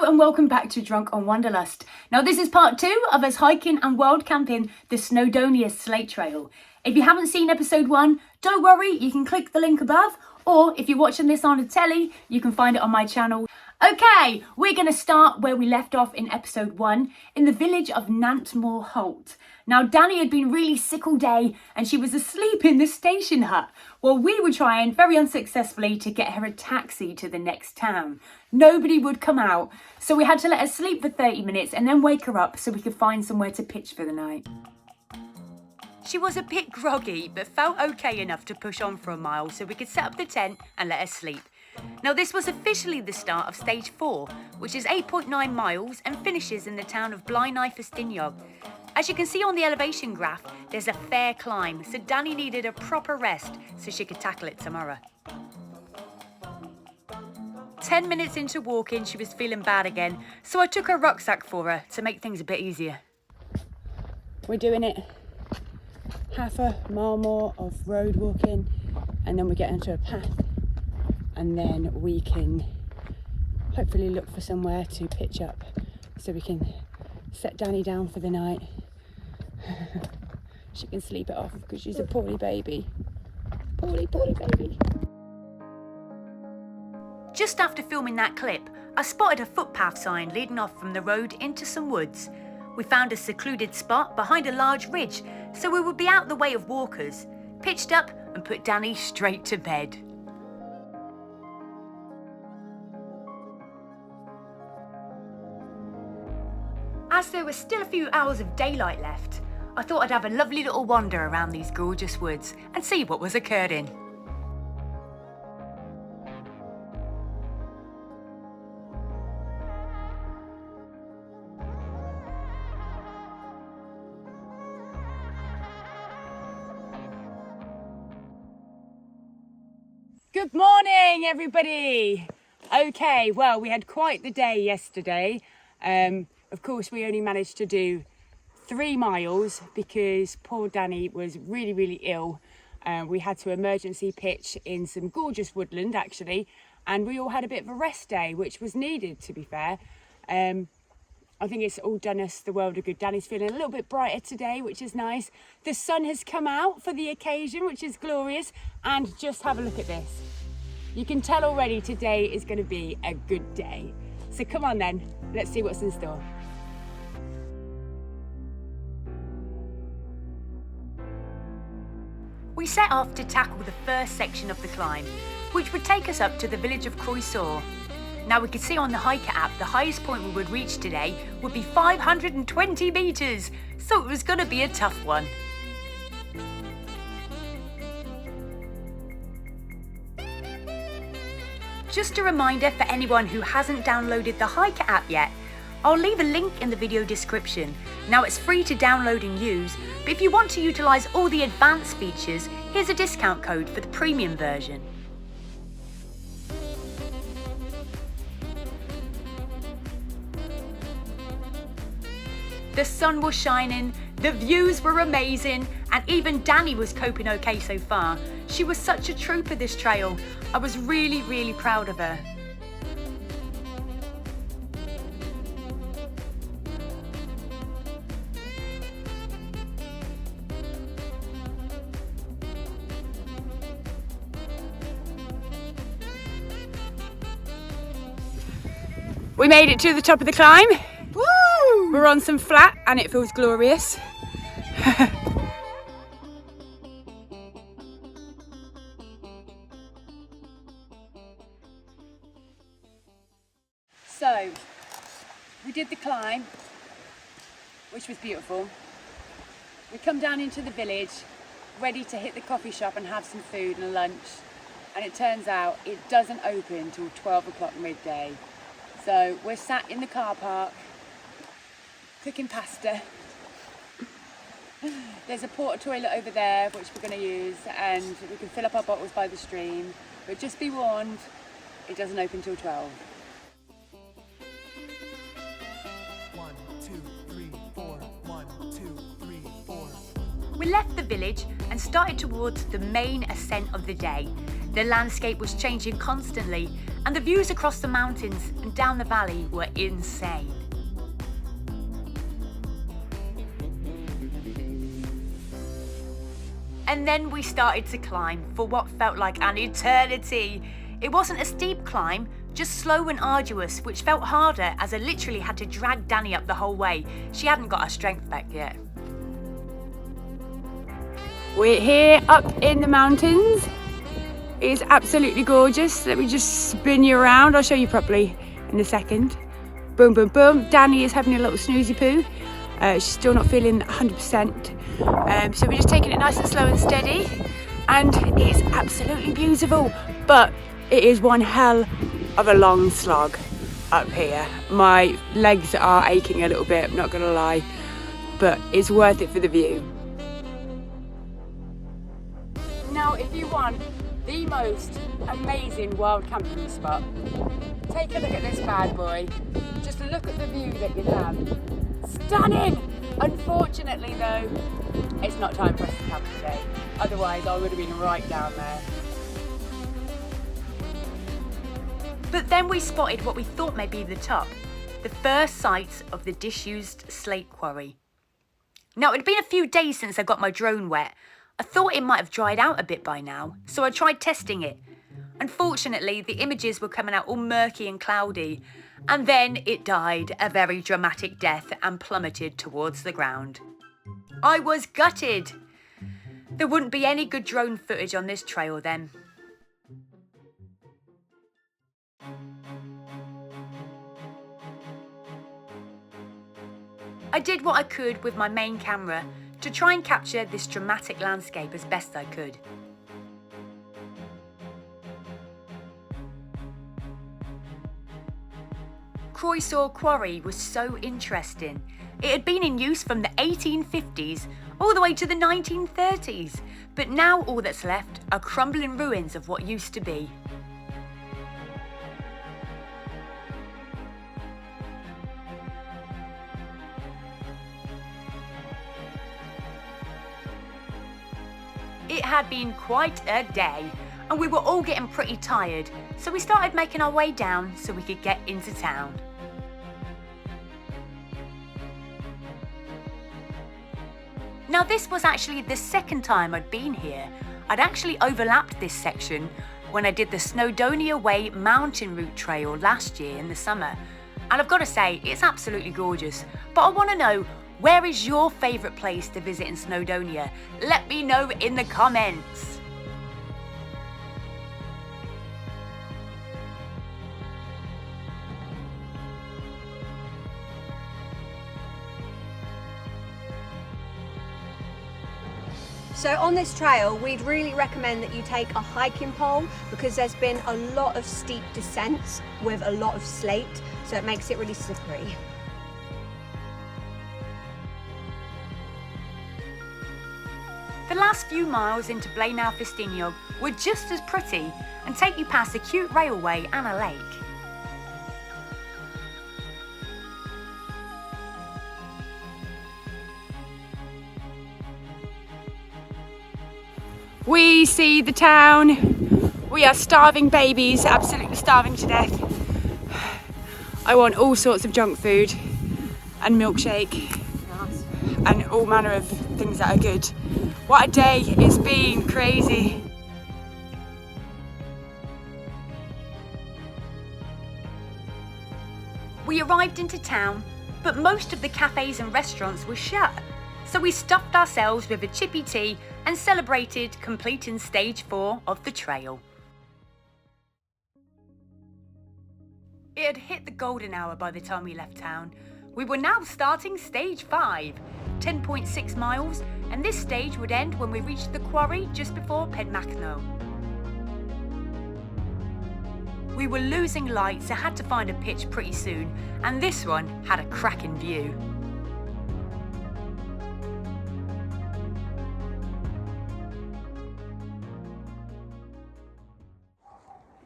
and welcome back to Drunk on Wanderlust. Now this is part 2 of us hiking and world camping the Snowdonia Slate Trail. If you haven't seen episode 1, don't worry, you can click the link above, or if you're watching this on a telly, you can find it on my channel. Okay, we're going to start where we left off in episode 1, in the village of Nantmoor, Halt. Now Danny had been really sick all day and she was asleep in the station hut while we were trying very unsuccessfully to get her a taxi to the next town. Nobody would come out, so we had to let her sleep for 30 minutes and then wake her up so we could find somewhere to pitch for the night. She was a bit groggy but felt okay enough to push on for a mile so we could set up the tent and let her sleep. Now this was officially the start of stage 4, which is 8.9 miles and finishes in the town of Blaenau, Ffestiniog. As you can see on the elevation graph, there's a fair climb, so Danny needed a proper rest so she could tackle it tomorrow. 10 minutes into walking, she was feeling bad again, so I took her rucksack for her to make things a bit easier. We're doing it half a mile more of road walking, and then we get into a path, and then we can hopefully look for somewhere to pitch up so we can set Danny down for the night. She can sleep it off because she's a poorly baby. Poorly baby. Just after filming that clip, I spotted a footpath sign leading off from the road into some woods. We found a secluded spot behind a large ridge, so we would be out the way of walkers, pitched up and put Danny straight to bed. As there were still a few hours of daylight left, I thought I'd have a lovely little wander around these gorgeous woods and see what was occurring. Good morning, everybody. Okay, well, we had quite the day yesterday. Of course, we only managed to do 3 miles because poor Danny was really ill. We had to emergency pitch in some gorgeous woodland, actually, and we all had a bit of a rest day, which was needed, to be fair. I think it's all done us the world of good. Danny's feeling a little bit brighter today, which is nice. The sun has come out for the occasion, which is glorious. And just have a look at this. You can tell already today is going to be a good day. So come on then, let's see what's in store. We set off to tackle the first section of the climb, which would take us up to the village of Quarry. Now we could see on the hiker app the highest point we would reach today would be 520 metres, so it was going to be a tough one. Just a reminder for anyone who hasn't downloaded the hiker app yet, I'll leave a link in the video description. Now it's free to download and use, but if you want to utilise all the advanced features, here's a discount code for the premium version. The sun was shining, the views were amazing, and even Danny was coping okay so far. She was such a trooper this trail. I was really proud of her. We made it to the top of the climb. Woo! We're on some flat and it feels glorious. So, we did the climb, which was beautiful. We come down into the village, ready to hit the coffee shop and have some food and a lunch. And it turns out it doesn't open till 12 o'clock midday. So we're sat in the car park, cooking pasta. There's a porta toilet over there, which we're going to use, and we can fill up our bottles by the stream. But just be warned, it doesn't open till 12. 1, 2, 3, 4. 1, 2, 3, 4. We left the village and started towards the main ascent of the day. The landscape was changing constantly, and the views across the mountains and down the valley were insane. And then we started to climb for what felt like an eternity. It wasn't a steep climb, just slow and arduous, which felt harder as I literally had to drag Danny up the whole way. She hadn't got her strength back yet. We're here up in the mountains. It's absolutely gorgeous. Let me just spin you around. I'll show you properly in a second. Boom, boom, boom. Danny is having a little snoozy poo. She's still not feeling 100%. So we're just taking it nice and slow and steady. And it's absolutely beautiful. But it is one hell of a long slog up here. My legs are aching a little bit, I'm not gonna lie. But it's worth it for the view. Now, if you want the most amazing wild camping spot, take a look at this bad boy. Just look at the view that you have. Stunning! Unfortunately though, it's not time for us to camp today. Otherwise I would have been right down there. But then we spotted what we thought may be the top, the first sight of the disused slate quarry. Now, it had been a few days since I got my drone wet. I thought it might have dried out a bit by now, so I tried testing it. Unfortunately, the images were coming out all murky and cloudy, and then it died a very dramatic death and plummeted towards the ground. I was gutted. There wouldn't be any good drone footage on this trail then. I did what I could with my main camera to try and capture this dramatic landscape as best I could. Croesaw Quarry was so interesting. It had been in use from the 1850s all the way to the 1930s, but now all that's left are crumbling ruins of what used to be. It had been quite a day, and we were all getting pretty tired, so we started making our way down so we could get into town. Now, this was actually the second time I'd been here. I'd actually overlapped this section when I did the Snowdonia Way mountain route trail last year in the summer. And I've got to say, it's absolutely gorgeous. But I want to know, where is your favourite place to visit in Snowdonia? Let me know in the comments. So on this trail, we'd really recommend that you take a hiking pole because there's been a lot of steep descents with a lot of slate, so it makes it really slippery. The last few miles into Blaenau Ffestiniog were just as pretty and take you past a cute railway and a lake. We see the town. We are starving babies, absolutely starving to death. I want all sorts of junk food and milkshake and all manner of things that are good. What a day it's been, crazy. We arrived into town, but most of the cafes and restaurants were shut. So we stuffed ourselves with a chippy tea and celebrated completing stage 4 of the trail. It had hit the golden hour by the time we left town. We were now starting stage 5, 10.6 miles, and this stage would end when we reached the quarry just before Penmachno. We were losing light, so had to find a pitch pretty soon, and this one had a cracking view.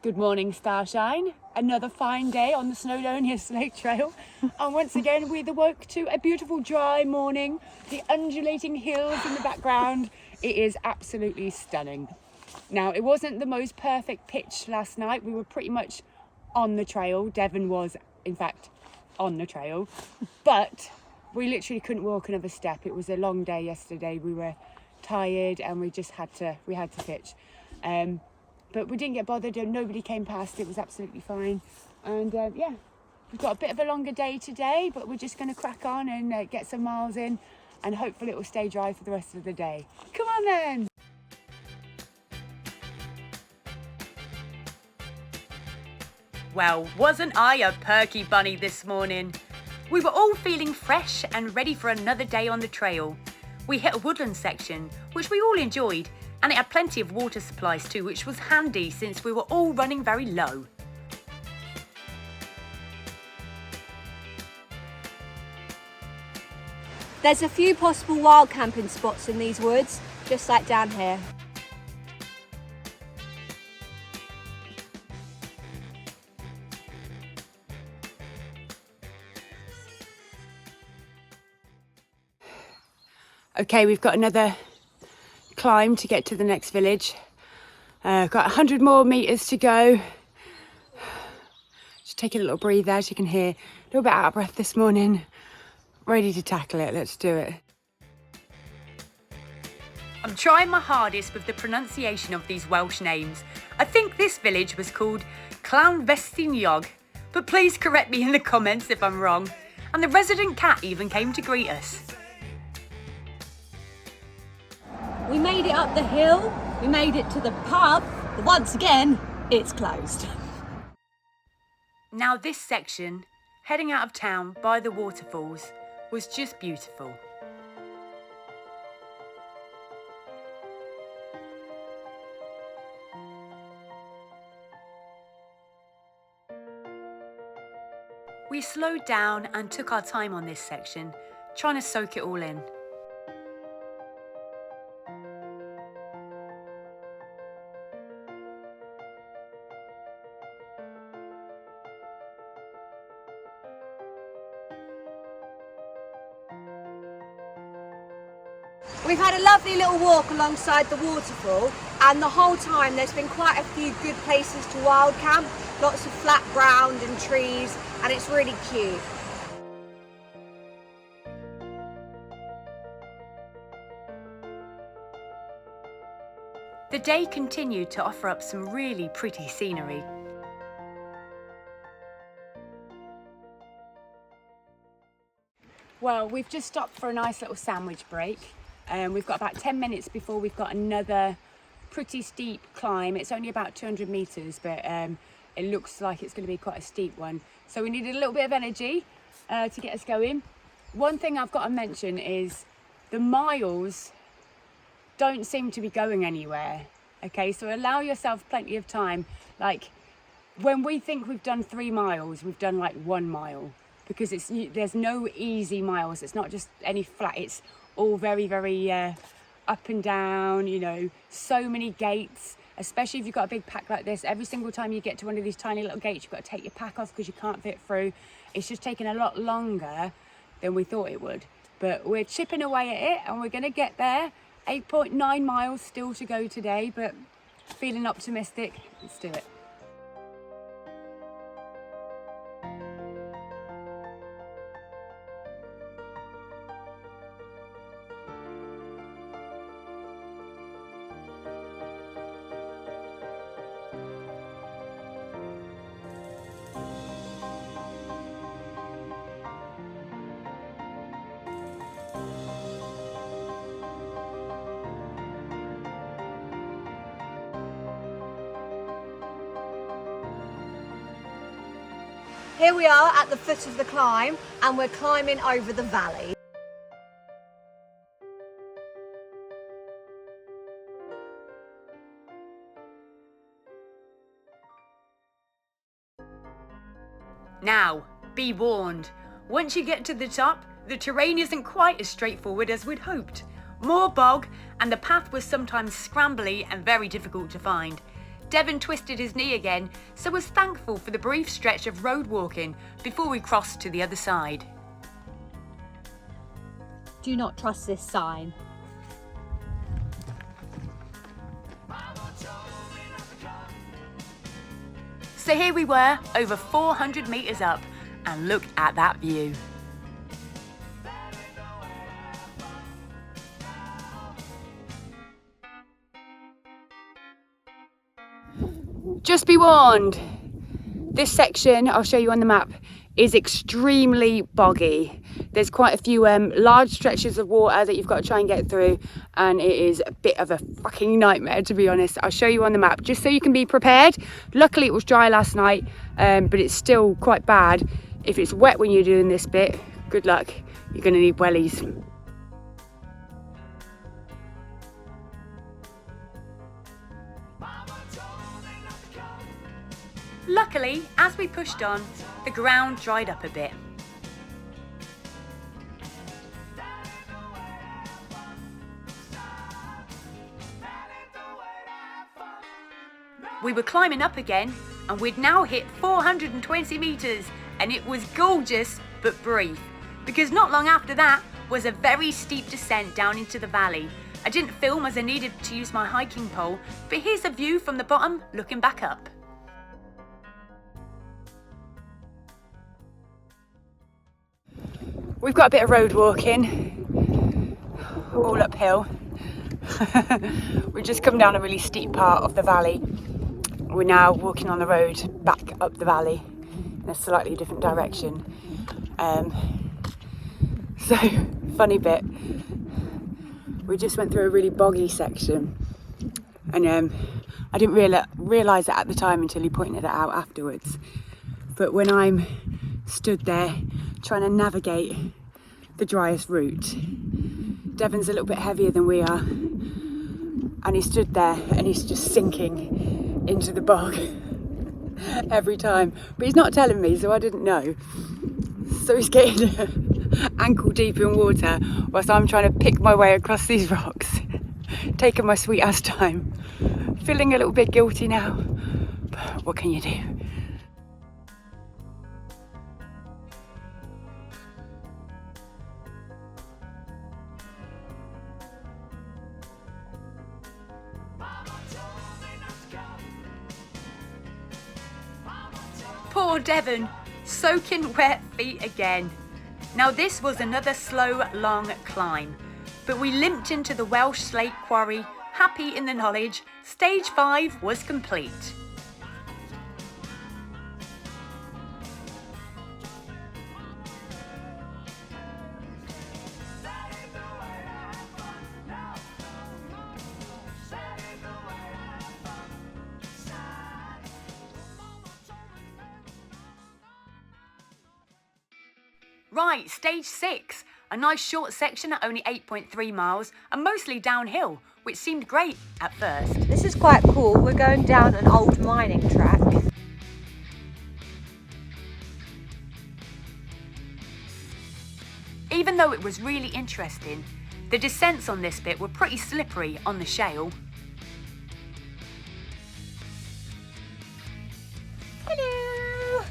Good morning, Starshine. Another fine day on the Snowdonia Slate Trail. And once again, we awoke to a beautiful dry morning. The undulating hills in the background. It is absolutely stunning. Now, it wasn't the most perfect pitch last night. We were pretty much on the trail. Devon was, in fact, on the trail. But we literally couldn't walk another step. It was a long day yesterday. We were tired and we just had to pitch. But we didn't get bothered. Nobody came past. It was absolutely fine. And yeah, we've got a bit of a longer day today, but we're just going to crack on and get some miles in, and hopefully it will stay dry for the rest of the day. Come on then. Well, wasn't I a perky bunny this morning? We were all feeling fresh and ready for another day on the trail. We hit a woodland section, which we all enjoyed, and it had plenty of water supplies too, which was handy since we were all running very low. There's a few possible wild camping spots in these woods, just like down here. Okay, we've got another climb to get to the next village. Got 100 more metres to go. Just take a little breather, as you can hear. A little bit out of breath this morning. Ready to tackle it, let's do it. I'm trying my hardest with the pronunciation of these Welsh names. I think this village was called Ffestiniog, but please correct me in the comments if I'm wrong. And the resident cat even came to greet us. We made it up the hill, we made it to the pub, but once again, it's closed. Now this section, heading out of town by the waterfalls, was just beautiful. We slowed down and took our time on this section, trying to soak it all in. We've had a lovely little walk alongside the waterfall, and the whole time there's been quite a few good places to wild camp, lots of flat ground and trees, and it's really cute. The day continued to offer up some really pretty scenery. Well, we've just stopped for a nice little sandwich break. We've got about 10 minutes before we've got another pretty steep climb. It's only about 200 metres, but it looks like it's going to be quite a steep one. So we needed a little bit of energy to get us going. One thing I've got to mention is the miles don't seem to be going anywhere. Okay, so allow yourself plenty of time. Like when we think we've done 3 miles, we've done like 1 mile, because there's no easy miles. It's not just any flat, it's all very, very up and down, you know, so many gates, especially if you've got a big pack like this. Every single time you get to one of these tiny little gates, you've got to take your pack off because you can't fit through. It's just taking a lot longer than we thought it would. But we're chipping away at it and we're going to get there. 8.9 miles still to go today, but feeling optimistic. Let's do it. Here we are at the foot of the climb, and we're climbing over the valley. Now, be warned. Once you get to the top, the terrain isn't quite as straightforward as we'd hoped. More bog, and the path was sometimes scrambly and very difficult to find. Devon twisted his knee again, so was thankful for the brief stretch of road walking before we crossed to the other side. Do not trust this sign. So here we were, over 400 metres up, and look at that view. Just be warned, this section, I'll show you on the map, is extremely boggy. There's quite a few large stretches of water that you've got to try and get through, and it is a bit of a fucking nightmare, to be honest. I'll show you on the map just so you can be prepared. Luckily it was dry last night, but it's still quite bad. If it's wet when you're doing this bit, good luck, you're going to need wellies. Luckily, as we pushed on, the ground dried up a bit. We were climbing up again, and we'd now hit 420 metres, and it was gorgeous but brief, because not long after that was a very steep descent down into the valley. I didn't film as I needed to use my hiking pole, but here's a view from the bottom looking back up. We've got a bit of road walking, all uphill. We've just come down a really steep part of the valley. We're now walking on the road back up the valley in a slightly different direction. So, funny bit, we just went through a really boggy section, and I didn't realise it at the time until he pointed it out afterwards. But when I'm stood there trying to navigate the driest route, Devon's a little bit heavier than we are, and he stood there and he's just sinking into the bog every time, but he's not telling me, so I didn't know. So he's getting ankle deep in water whilst I'm trying to pick my way across these rocks, taking my sweet ass time, feeling a little bit guilty now, but what can you do? Poor Devon, soaking wet feet again. Now this was another slow, long climb, but we limped into the Welsh Slate Quarry, happy in the knowledge stage 5 was complete. Right, stage 6, a nice short section at only 8.3 miles and mostly downhill, which seemed great at first. This is quite cool. We're going down an old mining track. Even though it was really interesting, the descents on this bit were pretty slippery on the shale. Hello!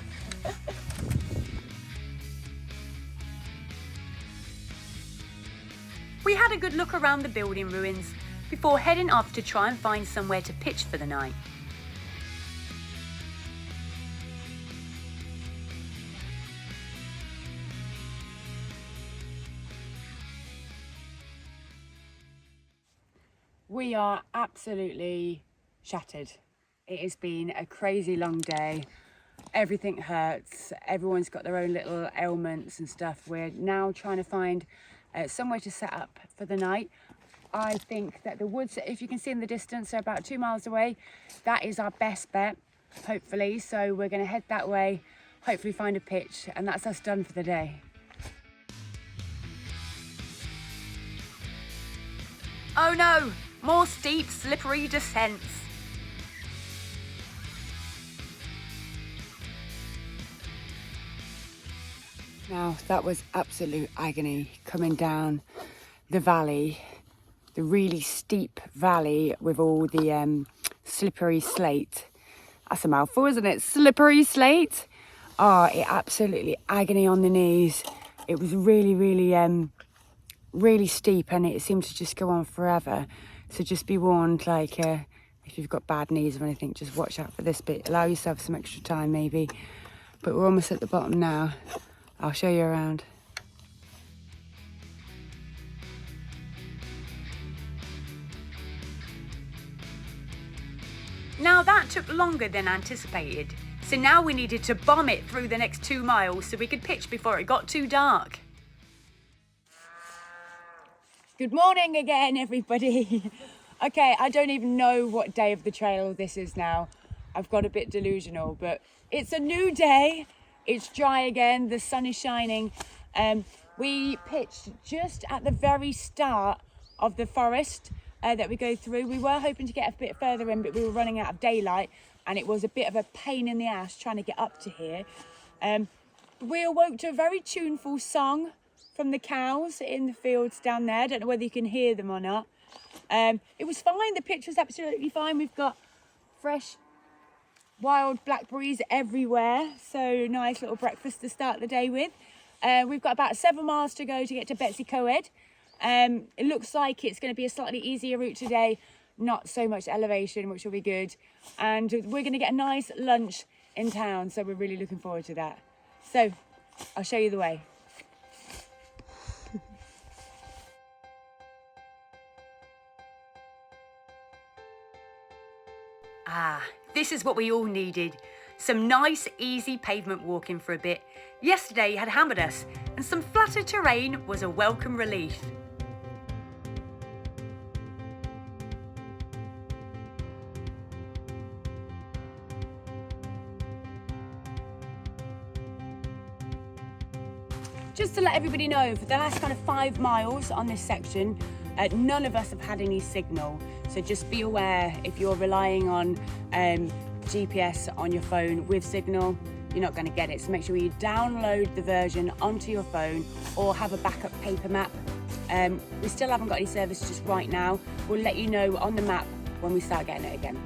We had a good look around the building ruins before heading off to try and find somewhere to pitch for the night. We are absolutely shattered. It has been a crazy long day. Everything hurts. Everyone's got their own little ailments and stuff. We're now trying to find somewhere to set up for the night. I think that the woods, if you can see in the distance, are about 2 miles away. That is our best bet, hopefully. So we're going to head that way, hopefully find a pitch, and that's us done for the day. Oh no, more steep, slippery descents. Now that was absolute agony coming down the valley, the really steep valley with all the slippery slate. That's a mouthful, isn't it? Slippery slate. Oh, it absolutely agony on the knees. It was really, really steep, and it seemed to just go on forever. So just be warned, like if if you've got bad knees or anything, just watch out for this bit. Allow yourself some extra time maybe. But we're almost at the bottom now. I'll show you around. Now that took longer than anticipated, so now we needed to bomb it through the next 2 miles so we could pitch before it got too dark. Good morning again, everybody. Okay, I don't even know what day of the trail this is now. I've got a bit delusional, but it's a new day. It's dry again, the sun is shining. We pitched just at the very start of the forest that we go through. We were hoping to get a bit further in, but we were running out of daylight and it was a bit of a pain in the ass trying to get up to here. We awoke to a very tuneful song from the cows in the fields down there. I don't know whether you can hear them or not. It was fine, the pitch was absolutely fine. We've got fresh wild blackberries everywhere, so nice little breakfast to start the day with. We've got about 7 miles to go to get to Ffestiniog. It looks like it's going to be a slightly easier route today, not so much elevation, which will be good. And we're going to get a nice lunch in town, so we're really looking forward to that. So I'll show you the way. Ah, this is what we all needed. Some nice, easy pavement walking for a bit. Yesterday had hammered us, and some flatter terrain was a welcome relief. Just to let everybody know, for the last kind of 5 miles on this section, none of us have had any signal. So just be aware, if you're relying on GPS on your phone with signal, you're not going to get it. So make sure you download the version onto your phone or have a backup paper map. We still haven't got any service just right now. We'll let you know on the map when we start getting it again.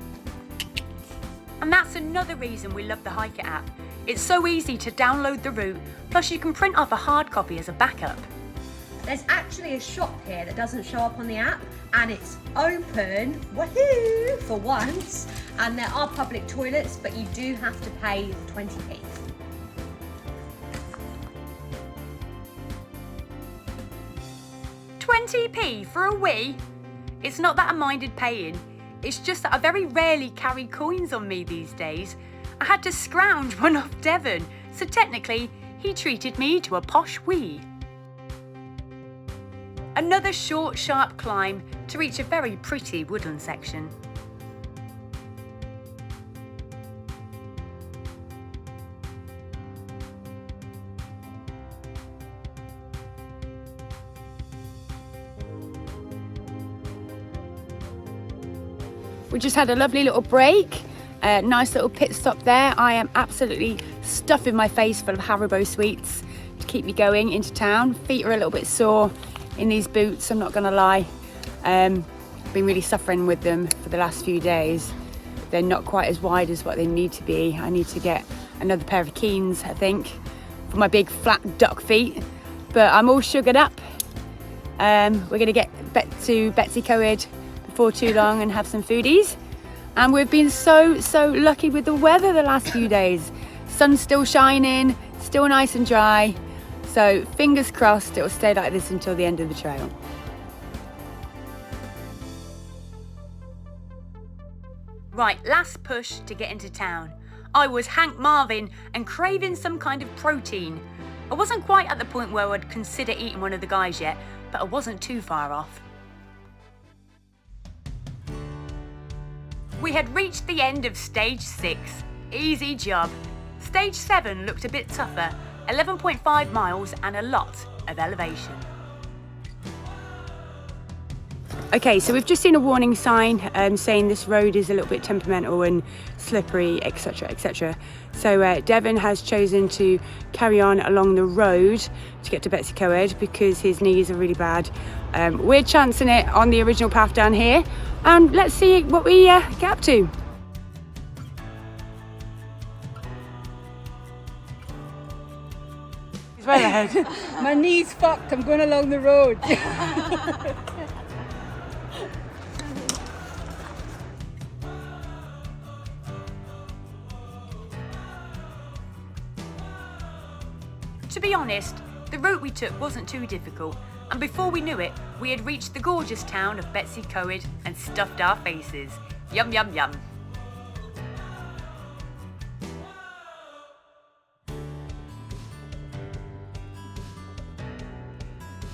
And that's another reason we love the Hike It app. It's so easy to download the route, plus you can print off a hard copy as a backup. There's actually a shop here that doesn't show up on the app, and it's open, woohoo, for once. And there are public toilets, but you do have to pay 20p. £20p for a wee? It's not that I minded paying, it's just that I very rarely carry coins on me these days. I had to scrounge one off Devon, so technically he treated me to a posh wee. Another short, sharp climb to reach a very pretty woodland section. We just had a lovely little break, nice little pit stop there. I am absolutely stuffing my face full of Haribo sweets to keep me going into town. Feet are a little bit sore in these boots, I'm not gonna lie. Been really suffering with them for the last few days. They're not quite as wide as what they need to be. I need to get another pair of Keens, I think, for my big flat duck feet. But I'm all sugared up. We're gonna get to Ffestiniog before too long and have some foodies. And we've been so lucky with the weather the last few days. Sun's still shining, still nice and dry. So fingers crossed it'll stay like this until the end of the trail. Right, last push to get into town. I was Hank Marvin and craving some kind of protein. I wasn't quite at the point where I'd consider eating one of the guys yet, but I wasn't too far off. We had reached the end of stage 6. Easy job. Stage 7 looked a bit tougher, 11.5 miles and a lot of elevation. Okay, so we've just seen a warning sign saying this road is a little bit temperamental and slippery, etc, etc. So Devon has chosen to carry on along the road to get to Ffestiniog because his knees are really bad. We're chancing it on the original path down here, and let's see what we get up to. He's right ahead. My knee's fucked, I'm going along the road. To be honest, the route we took wasn't too difficult, and before we knew it, we had reached the gorgeous town of Ffestiniog and stuffed our faces. Yum yum yum.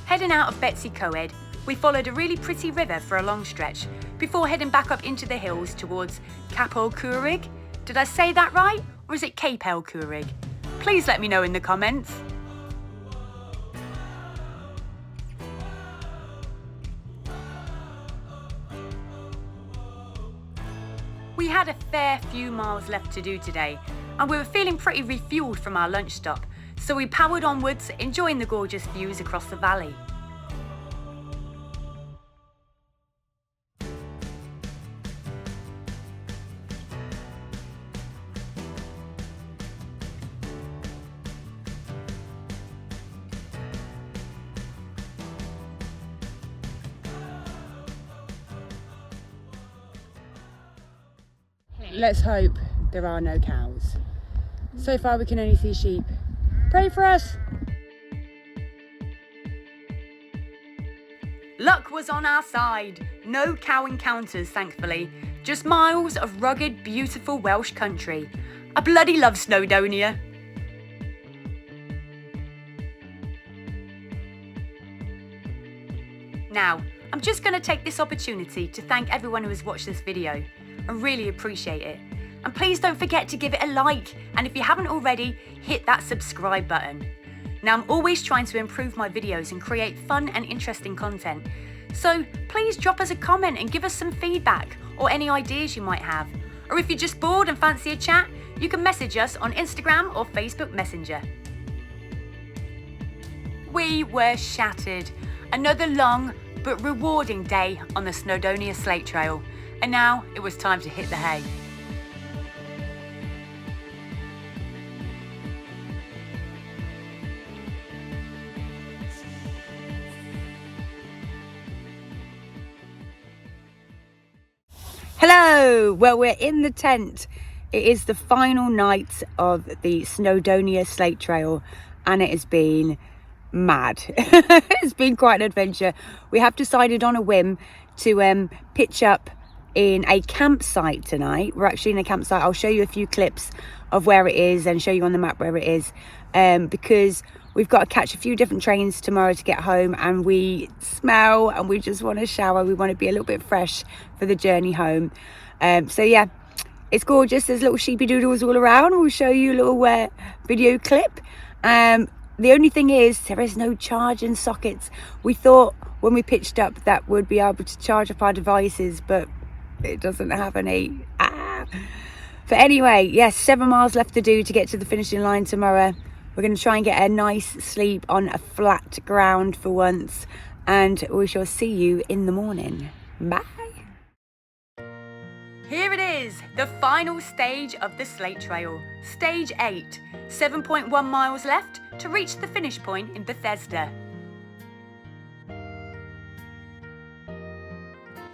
Heading out of Ffestiniog, we followed a really pretty river for a long stretch before heading back up into the hills towards Quarry. Did I say that right? Or is it Quarry? Please let me know in the comments. We had a fair few miles left to do today, and we were feeling pretty refueled from our lunch stop, so we powered onwards, enjoying the gorgeous views across the valley. Let's hope there are no cows. So far we can only see sheep. Pray for us! Luck was on our side. No cow encounters, thankfully. Just miles of rugged, beautiful Welsh country. I bloody love Snowdonia. Now, I'm just going to take this opportunity to thank everyone who has watched this video. I really appreciate it. And please don't forget to give it a like, and if you haven't already, hit that subscribe button. Now, I'm always trying to improve my videos and create fun and interesting content. So please drop us a comment and give us some feedback or any ideas you might have. Or if you're just bored and fancy a chat, you can message us on Instagram or Facebook Messenger. We were shattered. Another long but rewarding day on the Snowdonia Slate Trail. And now it was time to hit the hay. Hello! Well, we're in the tent. It is the final night of the Snowdonia Slate Trail, and it has been mad. It's been quite an adventure. We have decided on a whim to pitch up in a campsite tonight. We're actually in a campsite. I'll show you a few clips of where it is and show you on the map where it is, because we've got to catch a few different trains tomorrow to get home, and we smell and we just want to shower. We want to be a little bit fresh for the journey home. So yeah, it's gorgeous. There's little sheepy doodles all around. We'll show you a little video clip. The only thing is there is no charging sockets. We thought when we pitched up that we'd be able to charge up our devices, but it doesn't have any. But anyway, yes, 7 miles left to do to get to the finishing line tomorrow. We're going to try and get a nice sleep on a flat ground for once, and we shall see you in the morning. Bye. Here it is, the final stage of the Slate Trail. Stage 8, 7.1 miles left to reach the finish point in Bethesda.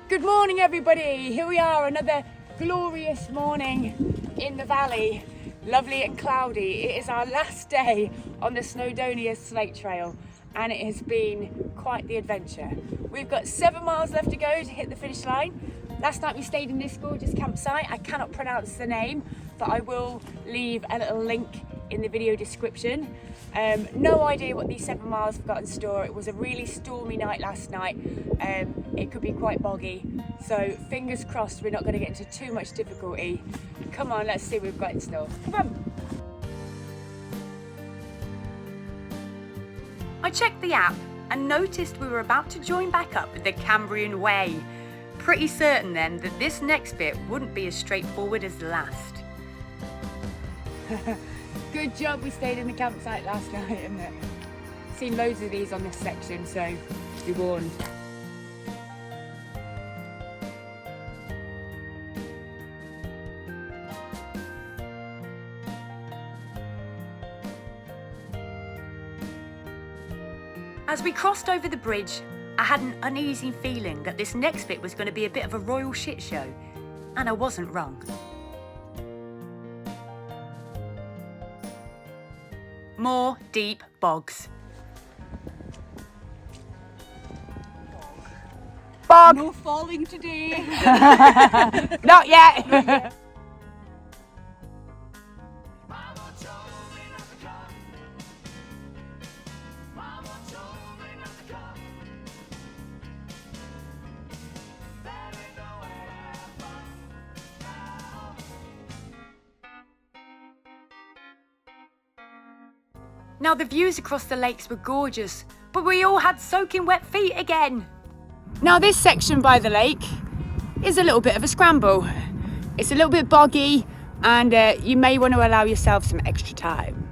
Good morning, everybody. Here we are, another glorious morning in the valley. Lovely and cloudy. It is our last day on the Snowdonia Slate Trail, and it has been quite the adventure. We've got 7 miles left to go to hit the finish line. Last night we stayed in this gorgeous campsite. I cannot pronounce the name, but I will leave a little link in the video description. No idea what these 7 miles have got in store. It was a really stormy night last night. It could be quite boggy, so fingers crossed we're not going to get into too much difficulty. Come on, let's see what we've got in store. Come on. I checked the app and noticed we were about to join back up with the Cambrian Way. Pretty certain then that this next bit wouldn't be as straightforward as the last. Good job we stayed in the campsite last night, isn't it? Seen loads of these on this section, so be warned. As we crossed over the bridge, I had an uneasy feeling that this next bit was going to be a bit of a royal shit show, and I wasn't wrong. more deep bogs. Bog! No falling today. Not yet! Now the views across the lakes were gorgeous, but we all had soaking wet feet again. Now this section by the lake is a little bit of a scramble. It's a little bit boggy and you may want to allow yourself some extra time.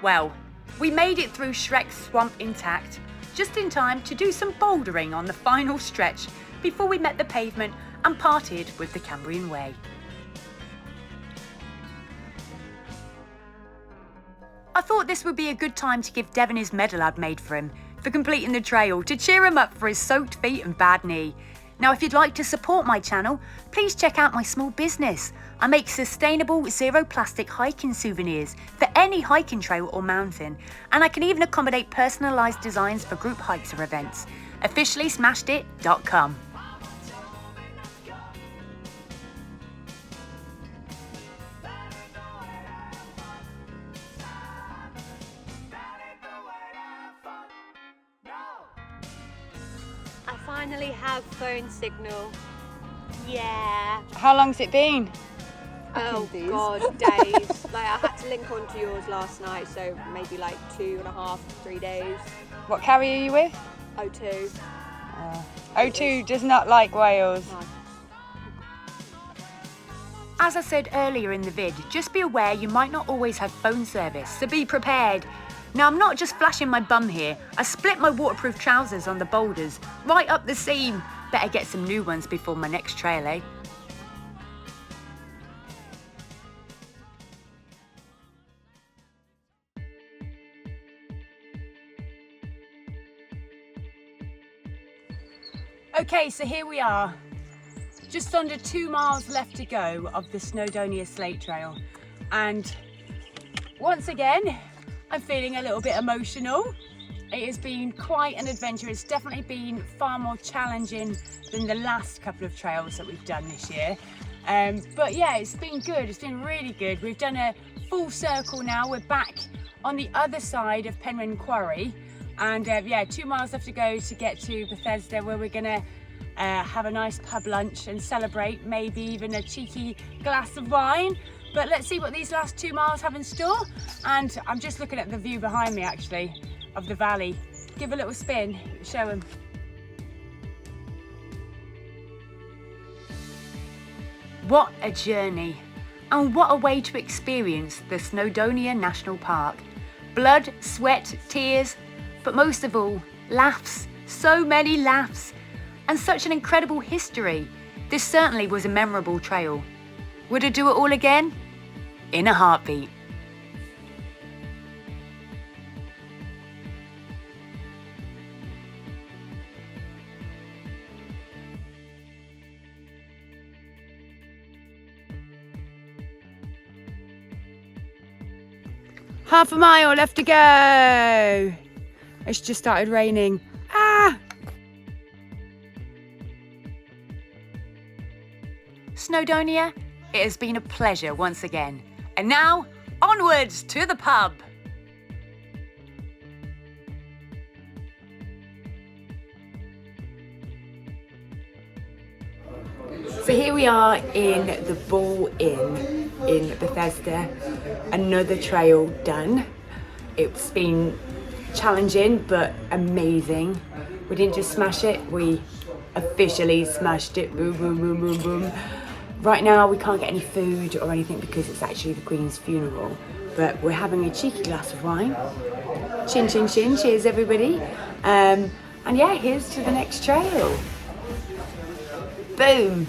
Well, we made it through Shrek's swamp intact, just in time to do some bouldering on the final stretch before we met the pavement and parted with the Cambrian Way. I thought this would be a good time to give Devon his medal I'd made for him for completing the trail to cheer him up for his soaked feet and bad knee. Now, if you'd like to support my channel, please check out my small business. I make sustainable, zero plastic hiking souvenirs for any hiking trail or mountain, and I can even accommodate personalised designs for group hikes or events. Officially smashedit.com. I finally have phone signal. Yeah. How long's it been? Oh God, days. Like I had to link onto yours last night, so maybe like 2.5, 3 days. What carrier are you with? O2. O2 does not like Wales. No. As I said earlier in the vid, just be aware you might not always have phone service, so be prepared. Now, I'm not just flashing my bum here. I split my waterproof trousers on the boulders, right up the seam. Better get some new ones before my next trail, eh? Okay, so here we are. Just under 2 miles left to go of the Snowdonia Slate Trail. And once again, I'm feeling a little bit emotional. It has been quite an adventure. It's definitely been far more challenging than the last couple of trails that we've done this year. But yeah, it's been good. It's been really good. We've done a full circle now. We're back on the other side of Penmachno Quarry. And yeah, 2 miles left to go to get to Bethesda, where we're gonna have a nice pub lunch and celebrate, maybe even a cheeky glass of wine. But let's see what these last 2 miles have in store. And I'm just looking at the view behind me, actually, of the valley. Give a little spin, show them. What a journey, and what a way to experience the Snowdonia National Park. Blood, sweat, tears, but most of all, laughs. So many laughs, and such an incredible history. This certainly was a memorable trail. Would I do it all again? In a heartbeat. Half a mile left to go. It's just started raining. Ah! Snowdonia, it has been a pleasure once again. And now, onwards to the pub. So here we are in the Bull Inn in Bethesda. Another trail done. It's been challenging but amazing. We didn't just smash it, we officially smashed it. Boom, boom, boom, boom, boom. Right now we can't get any food or anything because it's actually the Queen's funeral, but we're having a cheeky glass of wine. Chin, chin, chin. Cheers, everybody. And yeah, here's to the next trail. Boom.